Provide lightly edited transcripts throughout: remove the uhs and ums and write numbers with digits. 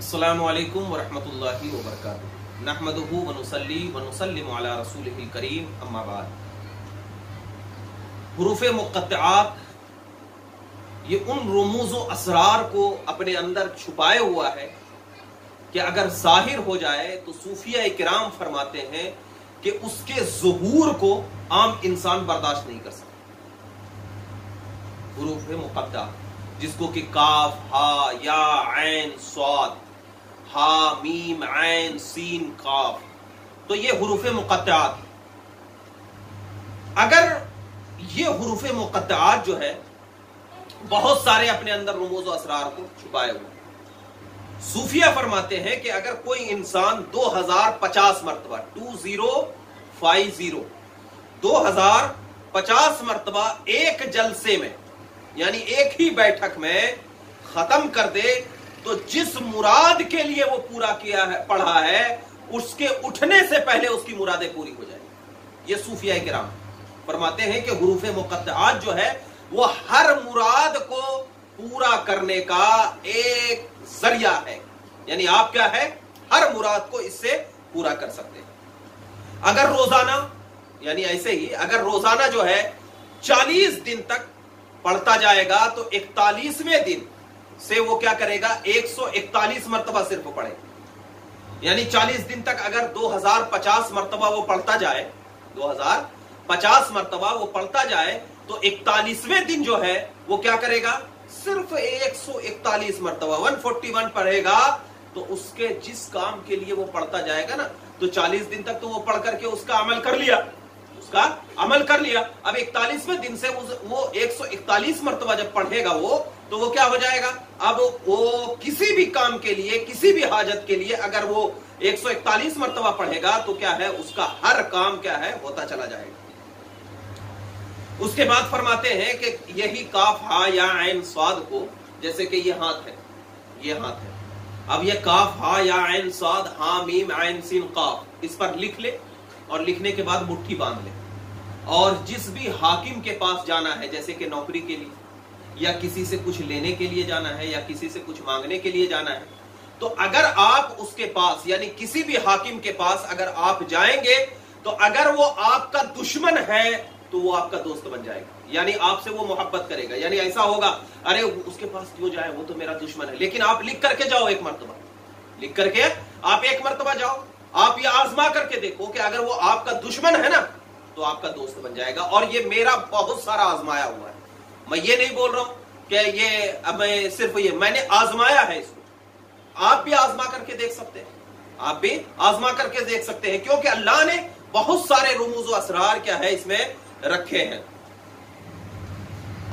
अस्सलामु अलैकुम वरहमतुल्लाहि वबरकातुहू नहमदुहू व नुसल्ली व नुसल्लिमु अला रसूलिहिल करीम अम्मा बाद। हुरूफ़े मुक़त्तआत ये उन रुमूज़ व असरार को अपने अंदर छुपाए हुआ है कि अगर ज़ाहिर हो जाए तो सूफिया इकराम फरमाते हैं कि उसके ज़ुहूर को आम इंसान बर्दाश्त नहीं कर सकता। हुरूफ़े मुक़त्तआत जिसको कि काफ, हा, या, ऐन, स्वाद, हा, मीम, ऐन, सीन, काफ, तो ये हुरूफ़े मुक़त्तआत। अगर ये हुरूफ़े मुक़त्तआत जो है बहुत सारे अपने अंदर रुमूज़ व असरार को छुपाए हुए। सूफिया फरमाते हैं कि अगर कोई इंसान 2050 मरतबा 2050 मरतबा एक जलसे में यानी एक ही बैठक में खत्म कर दे तो जिस मुराद के लिए वो पूरा किया है, पढ़ा है, उसके उठने से पहले उसकी मुरादें पूरी हो जाएंगी। ये सूफिया किराम फरमाते हैं कि हुरूफ़े मुक़त्तआत जो है वो हर मुराद को पूरा करने का एक जरिया है। यानी आप क्या है, हर मुराद को इससे पूरा कर सकते हैं। अगर रोजाना यानी ऐसे ही अगर रोजाना जो है 40 दिन तक पढ़ता जाएगा तो 41वें दिन से वो क्या करेगा, 141 मरतबा सिर्फ पढ़ेगा। यानी 40 दिन तक अगर 2050 मरतबा वो पढ़ता जाए, 2050 मरतबा वो पढ़ता जाए तो 41वें दिन जो है वो क्या करेगा, सिर्फ 141 मरतबा 141 पढ़ेगा। तो उसके जिस काम के लिए वो पढ़ता जाएगा ना, तो 40 दिन तक तो वो पढ़ करके उसका अमल कर लिया, अब 41वें दिन से वो 141 मरतबा जब पढ़ेगा वो, तो वो क्या हो जाएगा, अब वो किसी भी काम के लिए, किसी भी हाजत के लिए अगर वो 141 मरतबा पढ़ेगा तो क्या है, उसका हर काम क्या है, होता चला जाएगा। उसके बाद फरमाते हैं कि यही काफ, हा, या, ऐन, स्वाद को, जैसे कि ये हाथ है, अब ये काफ, हा, या, ऐन, स्वाद, हा, मीम, ऐन, सीन, काफ, इस पर लिख ले और लिखने के बाद मुट्ठी बांध ले। और जिस भी हाकिम के पास जाना है, जैसे कि नौकरी के लिए या किसी से कुछ लेने के लिए जाना है या किसी से कुछ मांगने के लिए जाना है, तो अगर आप उसके पास यानी किसी भी हाकिम के पास अगर आप जाएंगे तो अगर वो आपका दुश्मन है तो वो आपका दोस्त बन जाएगा, यानी आपसे वो मोहब्बत करेगा। यानी ऐसा होगा, अरे उसके पास क्यों जाए, वो तो मेरा दुश्मन है। लेकिन आप लिख करके जाओ, एक मरतबा जाओ, आप ये आजमा करके देखो कि अगर वो आपका दुश्मन है ना तो आपका दोस्त बन जाएगा। और ये मेरा बहुत सारा आजमाया हुआ है, मैं ये नहीं बोल रहा हूं कि ये मैं सिर्फ ये मैंने आजमाया है, इसको आप भी आजमा करके देख सकते हैं, क्योंकि अल्लाह ने बहुत सारे रुमूज़ व असरार क्या है इसमें रखे हैं।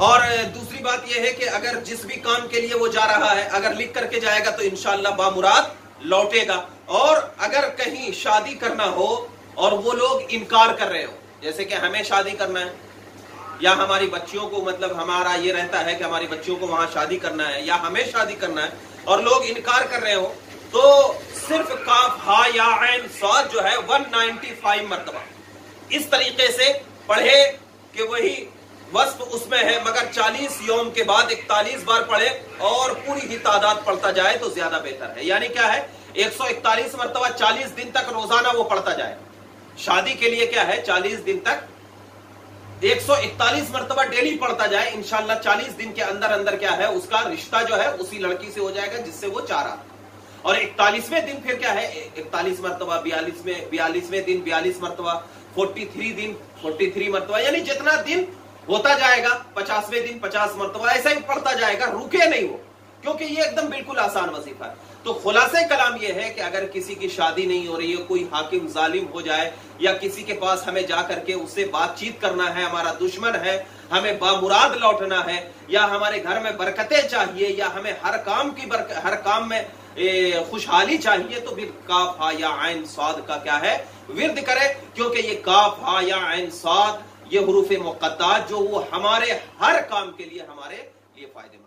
और दूसरी बात यह है कि अगर जिस भी काम के लिए वो जा रहा है अगर लिख करके जाएगा तो इंशाअल्लाह बामुराद लौटेगा। और अगर कहीं शादी करना हो और वो लोग इनकार कर रहे हो, जैसे कि हमें शादी करना है या हमारी बच्चियों को, मतलब हमारा ये रहता है कि हमारी बच्चियों को वहां शादी करना है या हमें शादी करना है, और लोग इनकार कर रहे हो, तो सिर्फ काफ, हा, या, ऐन, स्वाद जो है 195 मरतबा इस तरीके से पढ़े कि वही वस्फ उसमें है, मगर 40 यौम के बाद 41 बार पढ़े और पूरी ही तादाद पढ़ता जाए तो ज्यादा बेहतर है। यानी क्या है, 141 मरतबा 40 दिन तक रोजाना वो पढ़ता जाए। शादी के लिए क्या है, 40 दिन तक 141 मरतबा डेली पढ़ता जाए। इंशाअल्लाह 40 दिन के अंदर अंदर क्या है, उसका रिश्ता जो है उसी लड़की से हो जाएगा जिससे वो चाह रहा। और 41वें दिन फिर क्या है, 41 मरतबा, 42वें दिन 42 मरतबा, 43 दिन 43 मरतबा, यानी जितना दिन होता जाएगा 50वें दिन 50 मरतबा, ऐसा ही पढ़ता जाएगा, रुके नहीं वो, क्योंकि ये एकदम बिल्कुल आसान वजीफा है। तो खुलासे कलाम ये है कि अगर किसी की शादी नहीं हो रही है, कोई हाकिम जालिम हो जाए या किसी के पास हमें जा करके उससे बातचीत करना है, हमारा दुश्मन है, हमें बामुराद लौटना है, या हमारे घर में बरकतें चाहिए, या हमें हर काम में खुशहाली चाहिए, तो फिर काफ, हा, या, ऐन, स्वाद का क्या है, विर्द करे। क्योंकि ये काफ, हा, या, ऐन, स्वाद, ये हुरूफ़े मुक़त्तआत जो वो हमारे हर काम के लिए हमारे लिए फायदेमंद